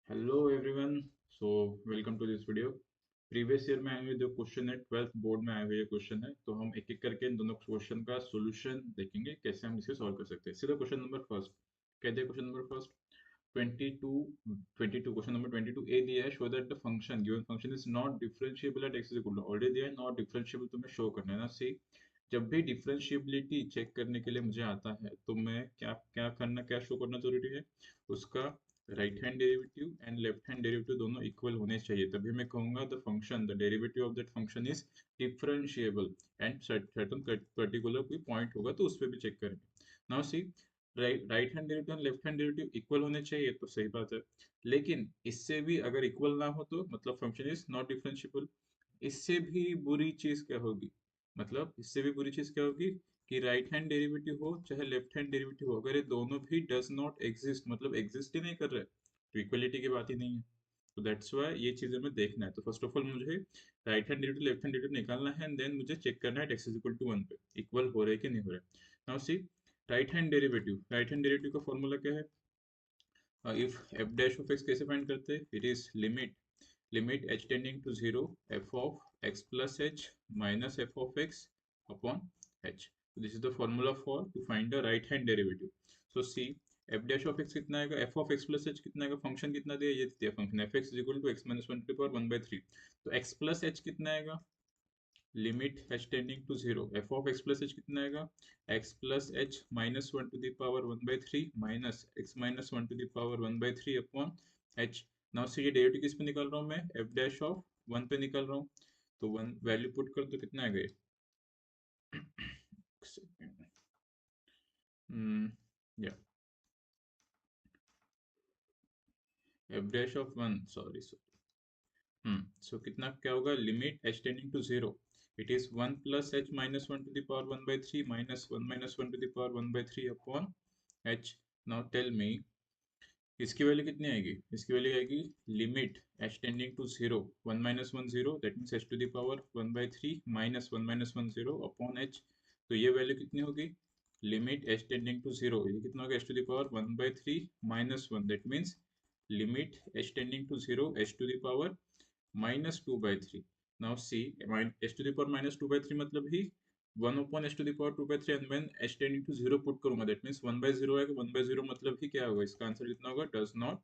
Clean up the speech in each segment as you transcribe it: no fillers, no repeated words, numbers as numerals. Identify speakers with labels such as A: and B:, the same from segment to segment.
A: Hello everyone. So welcome to this video. Previous year में आए हुए जो क्वेश्चन है, 12th बोर्ड में आए हुए क्वेश्चन है, तो हम एक एक करके इन दोनों क्वेश्चन का सॉल्यूशन देखेंगे, कैसे हम इसे सॉल्व कर सकते हैं। सीधा क्वेश्चन नंबर फर्स्ट कहते हैं। Question number first 22 22 question number 22 A दिया है। Show that the function given function is not differentiable at x is equal to, already दिया है नॉट डिफरेंशिएबल, तुम्हें शो करना है ना। सी, जब भी डिफरेंशिएबिलिटी चेक करने के लिए मुझे आता है तो मैं क्या क्या करना, क्या शो करना जरूरी है, उसका right hand derivative and left hand derivative दोनों इक्वल होने चाहिए, तभी मैं कहूंगा the function, the derivative of that function is differentiable. And certain particular कोई पॉइंट होगा तो उस पर भी चेक करेंगे। Now see, right hand derivative and left hand derivative equal होने चाहिए, तो सही बात है। लेकिन इससे भी अगर इक्वल ना हो तो मतलब फंक्शन इज नॉट डिफरेंशिएबल। इससे भी बुरी चीज क्या होगी, मतलब इससे भी बुरी चीज क्या होगी कि राइट हैंड डेरिवेटिव हो चाहे लेफ्ट हैंड डेरिवेटिव हो, अगर ये दोनों भी डज नॉट एग्जिस्ट, मतलब एग्जिस्ट ही नहीं कर रहे, तो इक्वलिटी की बात ही नहीं है। तो दैट्स वाई ये चीजें में देखना है। तो फर्स्ट ऑफ ऑल मुझे right hand derivative left hand derivative निकालना है, एंड देन मुझे चेक करना है एक्स इज इक्वल टू 1 पे इक्वल हो रहे कि नहीं हो रहे। Now see, right hand derivative का फॉर्मूला क्या है? If f dash of x कैसे फाइंड करते हैं? It is limit h tending to 0 f of x plus h minus f of x upon h. So this is the formula for to find the right hand derivative. So see, f dash of x कितना आएगा, f of x plus h कितना आएगा, function कितना दिया, ये दिया function f x is equal to x minus 1 to the power 1 by 3। तो x plus h कितना आएगा, limit h tending to 0 f of x plus h कितना आएगा, x plus h minus 1 to the power 1 by 3 minus x minus 1 to the power 1 by 3 upon h। Now से ये derivative किस पे निकाल रहा हूँ मैं, f डैश ऑफ 1 पे निकाल रहा हूँ। तो 1 वैल्यू पुट कर तो कितना आएगा, या f dash of 1, sorry so कितना क्या होगा, limit h tending to 0, it is 1 plus h minus 1 to the power 1 by 3 minus 1 minus 1 to the power 1 by 3 upon h। Now tell me, इसकी value कितनी आएगी, इसकी वैल्यू आएगी limit h tending to 0, 1 minus 1 0, that means h to the power 1 by 3 minus 1 0 upon h। तो ये value कितनी होगी, limit h tending to 0, ये कितना होगा, h to the power 1 by 3 minus 1, that means limit h tending to 0 h to the power minus 2 by 3। now see, h to the power minus 2 by 3 मतलब ही 1 upon h to the power 2 by 3, and when h tending to 0 put करूंगा, that means 1 by 0 आएगा। 1 by 0 मतलब ही क्या होगा, इसका answer कितना होगा, does not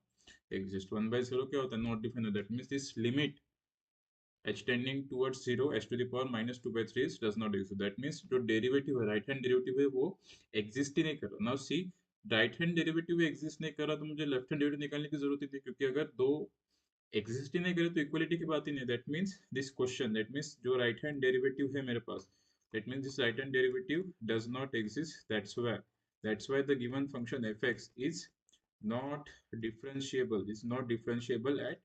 A: exist. 1 by 0 क्या होता है, not defined, that means this limit h tending towards 0 h to the power minus 2 by 3 does not exist, that means जो डेरिवेटिव है, राइट हैंड डेरिवेटिव है, वो एग्जिस्ट ही नहीं कर रहा। Now see, right hand derivative exist नहीं कर रहा तो मुझे लेफ्ट हैंड डेरिवेटिव निकालने की जरूरत ही थी, क्योंकि अगर दो एग्जिस्ट ही नहीं करे तो इक्वलिटी की बात ही नहीं। That means this question, that means जो राइट हैंड डेरिवेटिव है मेरे पास, that means this right hand derivative does not exist. That's why the given function F X is not differentiable, is not differentiable at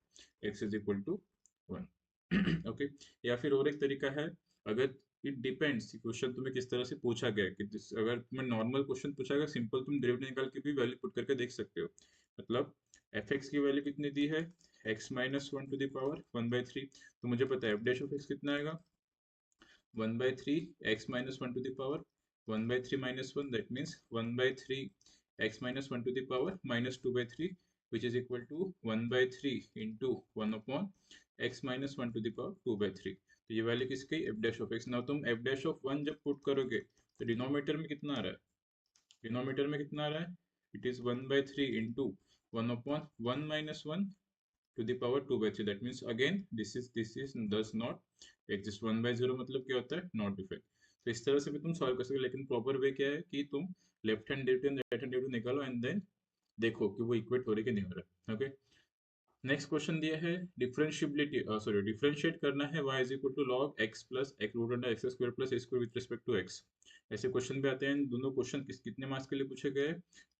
A: x is equal to 1। Okay, या फिर और एक तरीका है, अगर इट डिपेंड्स क्वेश्चन तुम्हें किस तरह से पूछा गया है, कि अगर तुम्हें नॉर्मल क्वेश्चन पूछा गया, सिंपल तुम डेरिवेटिव निकाल के भी वैल्यू पुट करके देख सकते हो। मतलब एफ एक्स की वैल्यू कितनी दी है, x minus 1 to the power 1 by 3, तो मुझे पता है एफ डैश ऑफ एक्स कितना आएगा, 1 by 3 x minus 1 to the power 1 by 3 minus 1, that means 1 by 3 x minus 1 to the power minus 2 by 3, which is equal to 1 by 3 into 1 upon x minus 1 to the power 2 by 3। तो ये value किसकी, f dash of x। Now तुम f dash of 1 जब put करोगे तो denominator में कितना आ रहा है, डिनोमिनेटर में कितना आ रहा है, it is 1 by 3 into 1 upon 1 minus 1 to the power 2 by 3, that means again this is does not exist। 1 by 0 मतलब क्या होता है, नॉट डिफाइंड। तो इस तरह से भी तुम सॉल्व कर सकते हो, लेकिन प्रॉपर वे क्या है कि तुम left hand derivative right hand derivative निकालो, एंड देन देखो कि वो इक्वेट हो रही कि नहीं हो रहा। ओके, नेक्स्ट क्वेश्चन दिया है डिफरेंशिएबिलिटी, सॉरी डिफरेंशिएट करना है y is equal to log x plus x root under x square plus A square with respect to x। ऐसे क्वेश्चन भी आते हैं। दोनों क्वेश्चन कितने मार्क्स के लिए पूछे गए,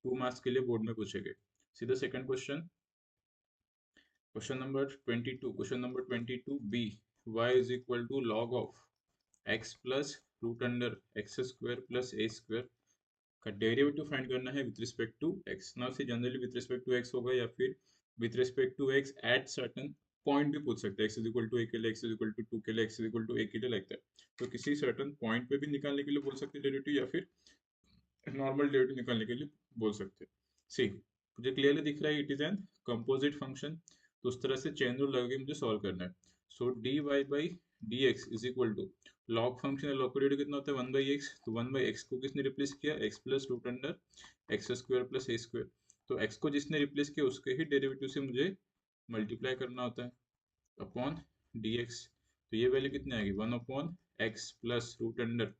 A: 2 मार्क्स के लिए बोर्ड में पूछे गए। सीधा second question, question number 22, question number 22 B, y is equal to log of x plus root under x square plus A square का डेरिवेटिव फाइंड करना है with respect to x। Now say generally with respect to x होगा, या फिर with respect to x at certain point भी पूछ सकते हैं, x is equal to a के लिए, x इज इक्वल टू 2 के लिए, x is equal to a के लिए, लाइक दैट। तो किसी सर्टन पॉइंट पे भी निकालने के लिए बोल सकते हैं डेरिवेटिव, या फिर नॉर्मल डेरिवेटिव निकालने के लिए बोल सकते हैं। सी, मुझे क्लियरली दिख रहा है it is an composite function, तो उस तरह से चेन रूल लगा के मुझे सॉल्व करना है। So D Y by D X is equal to log function है, लॉग का डेरिवेटिव कितना होता है 1/x, तो 1/x को किसने रिप्लेस किया, x plus root under x square plus ए स्क्वायर, तो x को जिसने रिप्लेस किया उसके ही डेरिवेटिव से मुझे मल्टीप्लाई करना होता है अपॉन dx, तो ये वैल्यू कितनी आएगी 1/x plus root under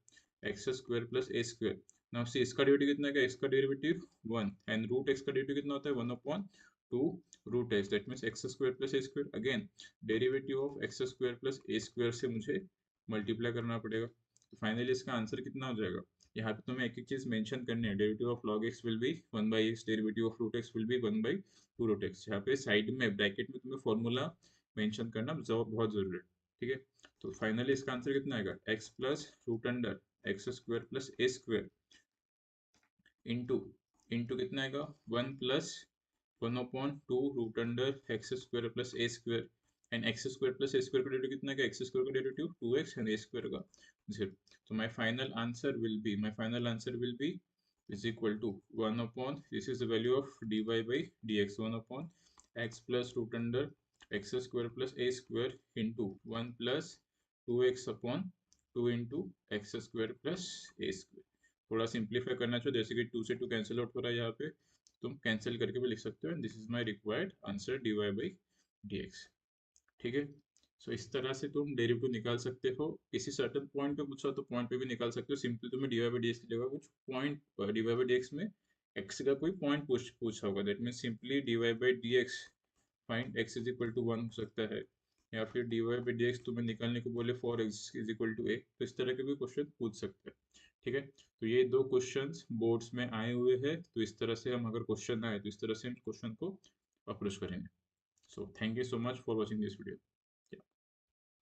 A: x square plus ए स्क्वायर। नाउ सी इसका डेरिवेटिव कितना है, x का डेरिवेटिव 1 एंड रूट x का डेरिवेटिव कितना होता है 1/2 root x, that means x square plus A square, again derivative of x square plus A square से मुझे मल्टीप्लाई करना पड़ेगा। तो फाइनली इसका आंसर कितना हो जाएगा, यहाँ पे तुम्हें एक एक चीज मेंशन करनी है, derivative of log x will be 1/x, derivative of root x will be 1/2 root x, यहाँ पे साइड में ब्रैकेट में तुम्हें फॉर्मूला मेंशन करना बहुत जरूरी है, ठीक है। तो फाइनली इसका आंसर कितना आएगा, x plus root under x square plus ए स्क्वायर इंटू इंटू कितना आएगा 1+1/2 root under x square plus A square, and x square plus A square का डेरिवेटिव कितना है, एक्स स्क्वायर का derivative 2x and a square का 0। तो my final answer will be is equal to 1 upon, this is the value of dy by dx, 1 upon x plus root under x square plus a square into 1 plus 2x upon 2 into x square plus a square। थोड़ा simplify करना चाहिए, जैसे कि 2 से 2 cancel out हो रहा है यहाँ पे, तुम कैंसिल करके भी लिख सकते हो, and this is my required answer dy by dx, ठीक है। सो इस तरह से तुम डेरिवेटिव निकाल सकते हो, किसी सर्टेन पॉइंट पे पूछा तो पॉइंट पे भी निकाल सकते हो, सिंपली तुम्हें dy by dx की जगह कुछ पॉइंट dy by dx में x का कोई पॉइंट पूछा होगा, that mean simply dy by dx find x is equal to 1 हो सकता है, या फिर dy by dx तुम्हें निकालने को बोले for x is equal to a, तो इस तरह के भी क्वेश्चन पूछ सकते हैं, ठीक है। तो ये दो क्वेश्चंस बोर्ड्स में आए हुए हैं, तो इस तरह से हम अगर क्वेश्चन आए तो इस तरह से हम क्वेश्चन को अप्रोच करेंगे। So thank you so much for watching this video.